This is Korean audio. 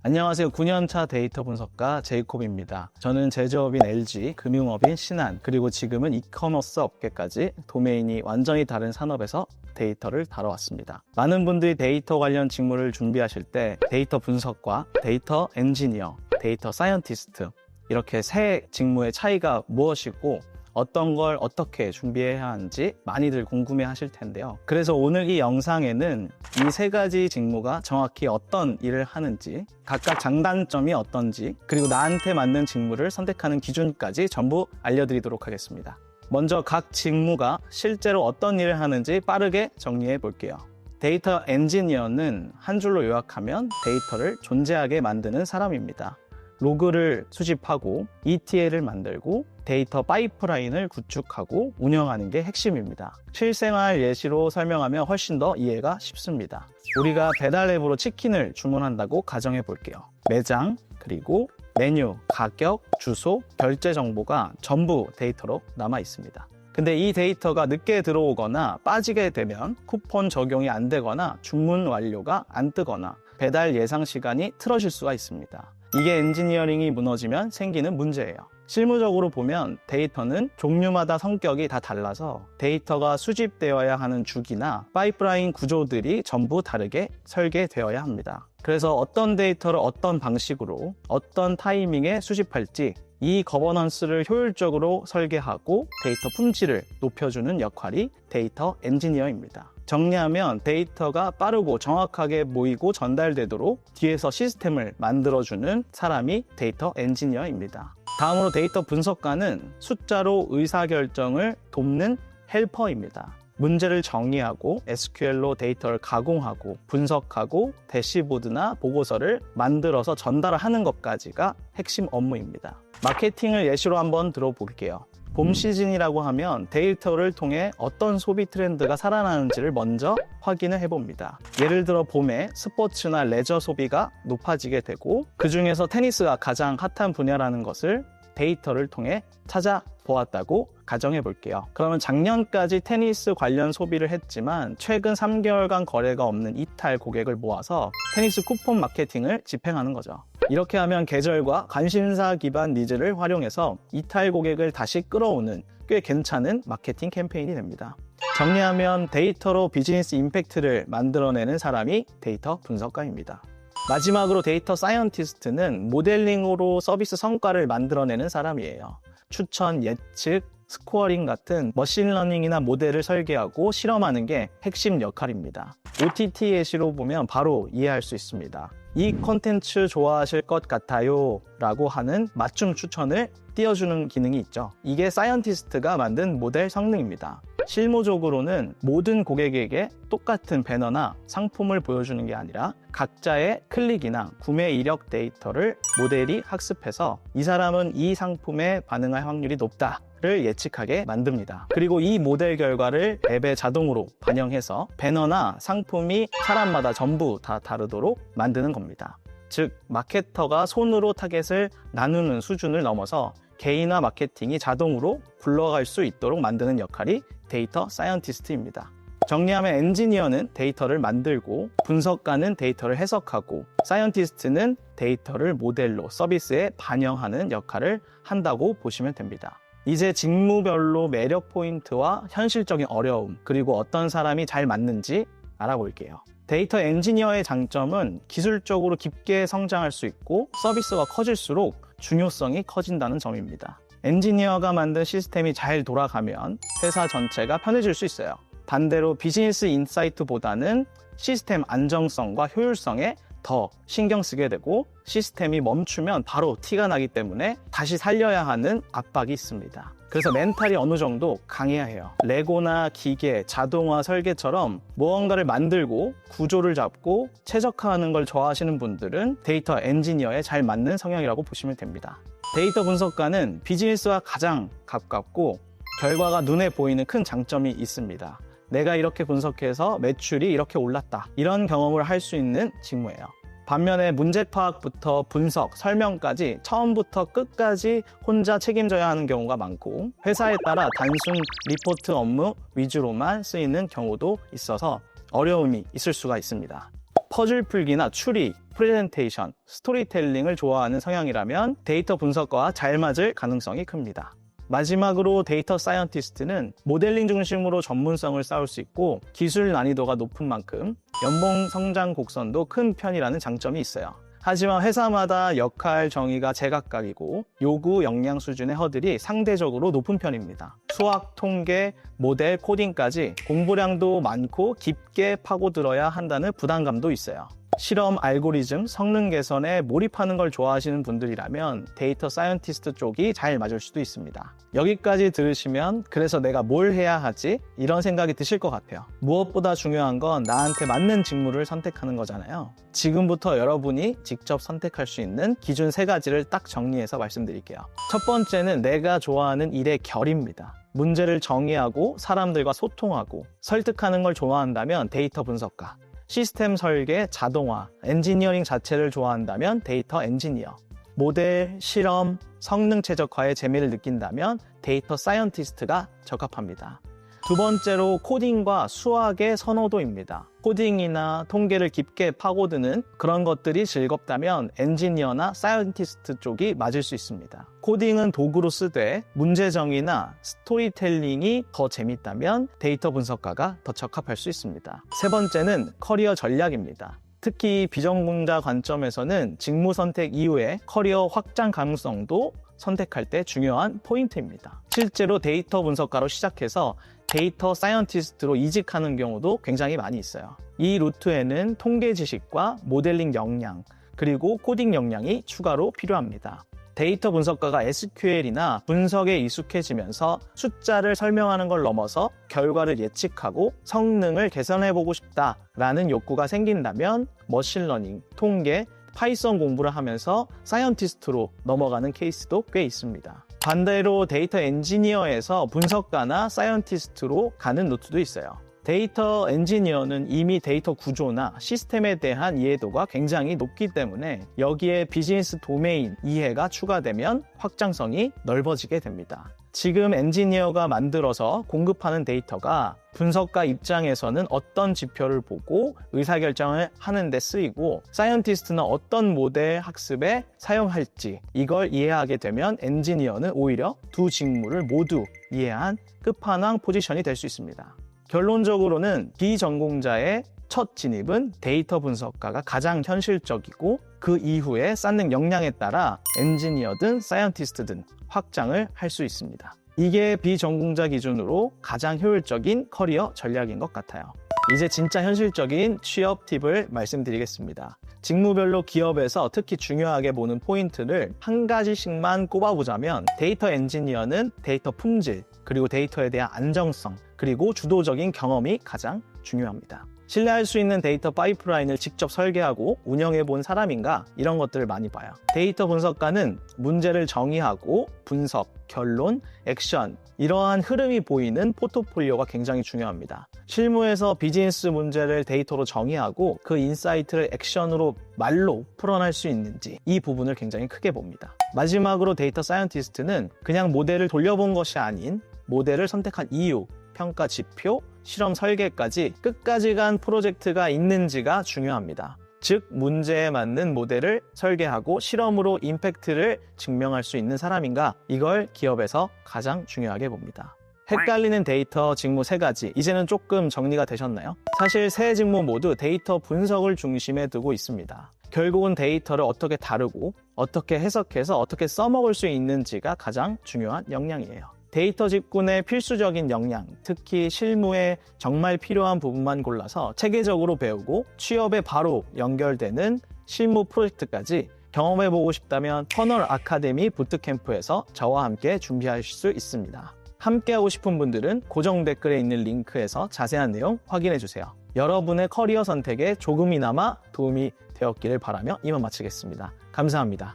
안녕하세요. 9년차 데이터 분석가 제이콥입니다. 저는 제조업인 LG, 금융업인 신한, 그리고 지금은 이커머스 업계까지 도메인이 완전히 다른 산업에서 데이터를 다뤄왔습니다. 많은 분들이 데이터 관련 직무를 준비하실 때 데이터 분석과 데이터 엔지니어, 데이터 사이언티스트 이렇게 세 직무의 차이가 무엇이고 어떤 걸 어떻게 준비해야 하는지 많이들 궁금해 하실 텐데요. 그래서 오늘 이 영상에는 이 세 가지 직무가 정확히 어떤 일을 하는지, 각각 장단점이 어떤지, 그리고 나한테 맞는 직무를 선택하는 기준까지 전부 알려드리도록 하겠습니다. 먼저 각 직무가 실제로 어떤 일을 하는지 빠르게 정리해 볼게요. 데이터 엔지니어는 한 줄로 요약하면 데이터를 존재하게 만드는 사람입니다. 로그를 수집하고 ETL을 만들고 데이터 파이프라인을 구축하고 운영하는 게 핵심입니다. 실생활 예시로 설명하면 훨씬 더 이해가 쉽습니다. 우리가 배달 앱으로 치킨을 주문한다고 가정해 볼게요. 매장, 그리고 메뉴, 가격, 주소, 결제 정보가 전부 데이터로 남아 있습니다. 근데 이 데이터가 늦게 들어오거나 빠지게 되면 쿠폰 적용이 안 되거나 주문 완료가 안 뜨거나 배달 예상 시간이 틀어질 수가 있습니다. 이게 엔지니어링이 무너지면 생기는 문제예요. 실무적으로 보면 데이터는 종류마다 성격이 다 달라서 데이터가 수집되어야 하는 주기나 파이프라인 구조들이 전부 다르게 설계되어야 합니다. 그래서 어떤 데이터를 어떤 방식으로 어떤 타이밍에 수집할지 이 거버넌스를 효율적으로 설계하고 데이터 품질을 높여주는 역할이 데이터 엔지니어입니다. 정리하면 데이터가 빠르고 정확하게 모이고 전달되도록 뒤에서 시스템을 만들어주는 사람이 데이터 엔지니어입니다. 다음으로 데이터 분석가는 숫자로 의사결정을 돕는 헬퍼입니다. 문제를 정의하고 SQL로 데이터를 가공하고 분석하고 대시보드나 보고서를 만들어서 전달하는 것까지가 핵심 업무입니다. 마케팅을 예시로 한번 들어볼게요. 봄 시즌이라고 하면 데이터를 통해 어떤 소비 트렌드가 살아나는지를 먼저 확인을 해봅니다. 예를 들어 봄에 스포츠나 레저 소비가 높아지게 되고 그 중에서 테니스가 가장 핫한 분야라는 것을 데이터를 통해 찾아보았다고 가정해 볼게요. 그러면 작년까지 테니스 관련 소비를 했지만 최근 3개월간 거래가 없는 이탈 고객을 모아서 테니스 쿠폰 마케팅을 집행하는 거죠. 이렇게 하면 계절과 관심사 기반 니즈를 활용해서 이탈 고객을 다시 끌어오는 꽤 괜찮은 마케팅 캠페인이 됩니다. 정리하면 데이터로 비즈니스 임팩트를 만들어내는 사람이 데이터 분석가입니다. 마지막으로 데이터 사이언티스트는 모델링으로 서비스 성과를 만들어내는 사람이에요. 추천, 예측, 스코어링 같은 머신러닝이나 모델을 설계하고 실험하는 게 핵심 역할입니다. OTT 예시로 보면 바로 이해할 수 있습니다. 이 콘텐츠 좋아하실 것 같아요 라고 하는 맞춤 추천을 띄워주는 기능이 있죠. 이게 사이언티스트가 만든 모델 성능입니다. 실무적으로는 모든 고객에게 똑같은 배너나 상품을 보여주는 게 아니라 각자의 클릭이나 구매 이력 데이터를 모델이 학습해서 이 사람은 이 상품에 반응할 확률이 높다를 예측하게 만듭니다. 그리고 이 모델 결과를 앱에 자동으로 반영해서 배너나 상품이 사람마다 전부 다 다르도록 만드는 겁니다. 즉, 마케터가 손으로 타겟을 나누는 수준을 넘어서 개인화 마케팅이 자동으로 굴러갈 수 있도록 만드는 역할이 데이터 사이언티스트입니다. 정리하면 엔지니어는 데이터를 만들고 분석가는 데이터를 해석하고 사이언티스트는 데이터를 모델로 서비스에 반영하는 역할을 한다고 보시면 됩니다. 이제 직무별로 매력 포인트와 현실적인 어려움 그리고 어떤 사람이 잘 맞는지 알아볼게요. 데이터 엔지니어의 장점은 기술적으로 깊게 성장할 수 있고 서비스가 커질수록 중요성이 커진다는 점입니다. 엔지니어가 만든 시스템이 잘 돌아가면 회사 전체가 편해질 수 있어요. 반대로 비즈니스 인사이트보다는 시스템 안정성과 효율성에 더 신경 쓰게 되고 시스템이 멈추면 바로 티가 나기 때문에 다시 살려야 하는 압박이 있습니다. 그래서 멘탈이 어느 정도 강해야 해요. 레고나 기계, 자동화 설계처럼 무언가를 만들고 구조를 잡고 최적화하는 걸 좋아하시는 분들은 데이터 엔지니어에 잘 맞는 성향이라고 보시면 됩니다. 데이터 분석가는 비즈니스와 가장 가깝고 결과가 눈에 보이는 큰 장점이 있습니다. 내가 이렇게 분석해서 매출이 이렇게 올랐다. 이런 경험을 할 수 있는 직무예요. 반면에 문제 파악부터 분석, 설명까지 처음부터 끝까지 혼자 책임져야 하는 경우가 많고 회사에 따라 단순 리포트 업무 위주로만 쓰이는 경우도 있어서 어려움이 있을 수가 있습니다. 퍼즐 풀기나 추리, 프레젠테이션, 스토리텔링을 좋아하는 성향이라면 데이터 분석과와 잘 맞을 가능성이 큽니다. 마지막으로 데이터 사이언티스트는 모델링 중심으로 전문성을 쌓을 수 있고 기술 난이도가 높은 만큼 연봉 성장 곡선도 큰 편이라는 장점이 있어요. 하지만 회사마다 역할 정의가 제각각이고 요구 역량 수준의 허들이 상대적으로 높은 편입니다. 수학, 통계, 모델, 코딩까지 공부량도 많고 깊게 파고들어야 한다는 부담감도 있어요. 실험, 알고리즘, 성능 개선에 몰입하는 걸 좋아하시는 분들이라면 데이터 사이언티스트 쪽이 잘 맞을 수도 있습니다. 여기까지 들으시면 그래서 내가 뭘 해야 하지? 이런 생각이 드실 것 같아요. 무엇보다 중요한 건 나한테 맞는 직무를 선택하는 거잖아요. 지금부터 여러분이 직접 선택할 수 있는 기준 3가지를 딱 정리해서 말씀드릴게요. 첫 번째는 내가 좋아하는 일의 결입니다. 문제를 정의하고 사람들과 소통하고 설득하는 걸 좋아한다면 데이터 분석가, 시스템 설계, 자동화, 엔지니어링 자체를 좋아한다면 데이터 엔지니어, 모델, 실험, 성능 최적화에 재미를 느낀다면 데이터 사이언티스트가 적합합니다. 두 번째로 코딩과 수학의 선호도입니다. 코딩이나 통계를 깊게 파고드는 그런 것들이 즐겁다면 엔지니어나 사이언티스트 쪽이 맞을 수 있습니다. 코딩은 도구로 쓰되 문제정의나 스토리텔링이 더 재밌다면 데이터 분석가가 더 적합할 수 있습니다. 세 번째는 커리어 전략입니다. 특히 비전공자 관점에서는 직무 선택 이후에 커리어 확장 가능성도 선택할 때 중요한 포인트입니다. 실제로 데이터 분석가로 시작해서 데이터 사이언티스트로 이직하는 경우도 굉장히 많이 있어요. 이 루트에는 통계 지식과 모델링 역량, 그리고 코딩 역량이 추가로 필요합니다. 데이터 분석가가 SQL이나 분석에 익숙해지면서 숫자를 설명하는 걸 넘어서 결과를 예측하고 성능을 개선해보고 싶다라는 욕구가 생긴다면 머신러닝, 통계, 파이썬 공부를 하면서 사이언티스트로 넘어가는 케이스도 꽤 있습니다. 반대로 데이터 엔지니어에서 분석가나 사이언티스트로 가는 루트도 있어요. 데이터 엔지니어는 이미 데이터 구조나 시스템에 대한 이해도가 굉장히 높기 때문에 여기에 비즈니스 도메인 이해가 추가되면 확장성이 넓어지게 됩니다. 지금 엔지니어가 만들어서 공급하는 데이터가 분석가 입장에서는 어떤 지표를 보고 의사결정을 하는 데 쓰이고 사이언티스트는 어떤 모델 학습에 사용할지 이걸 이해하게 되면 엔지니어는 오히려 두 직무를 모두 이해한 끝판왕 포지션이 될 수 있습니다. 결론적으로는 비전공자의 첫 진입은 데이터 분석가가 가장 현실적이고 그 이후에 쌓는 역량에 따라 엔지니어든 사이언티스트든 확장을 할 수 있습니다. 이게 비전공자 기준으로 가장 효율적인 커리어 전략인 것 같아요. 이제 진짜 현실적인 취업 팁을 말씀드리겠습니다. 직무별로 기업에서 특히 중요하게 보는 포인트를 한 가지씩만 꼽아보자면 데이터 엔지니어는 데이터 품질, 그리고 데이터에 대한 안정성, 그리고 주도적인 경험이 가장 중요합니다. 신뢰할 수 있는 데이터 파이프라인을 직접 설계하고 운영해 본 사람인가 이런 것들을 많이 봐요. 데이터 분석가는 문제를 정의하고 분석, 결론, 액션 이러한 흐름이 보이는 포트폴리오가 굉장히 중요합니다. 실무에서 비즈니스 문제를 데이터로 정의하고 그 인사이트를 액션으로 말로 풀어낼 수 있는지 이 부분을 굉장히 크게 봅니다. 마지막으로 데이터 사이언티스트는 그냥 모델을 돌려본 것이 아닌 모델을 선택한 이유, 평가 지표, 실험 설계까지 끝까지 간 프로젝트가 있는지가 중요합니다. 즉 문제에 맞는 모델을 설계하고 실험으로 임팩트를 증명할 수 있는 사람인가 이걸 기업에서 가장 중요하게 봅니다. 헷갈리는 데이터 직무 3가지 이제는 조금 정리가 되셨나요? 사실 세 직무 모두 데이터 분석을 중심에 두고 있습니다. 결국은 데이터를 어떻게 다루고 어떻게 해석해서 어떻게 써먹을 수 있는지가 가장 중요한 역량이에요. 데이터 집군의 필수적인 역량, 특히 실무에 정말 필요한 부분만 골라서 체계적으로 배우고 취업에 바로 연결되는 실무 프로젝트까지 경험해보고 싶다면 터널 아카데미 부트캠프에서 저와 함께 준비하실 수 있습니다. 함께하고 싶은 분들은 고정 댓글에 있는 링크에서 자세한 내용 확인해주세요. 여러분의 커리어 선택에 조금이나마 도움이 되었기를 바라며 이만 마치겠습니다. 감사합니다.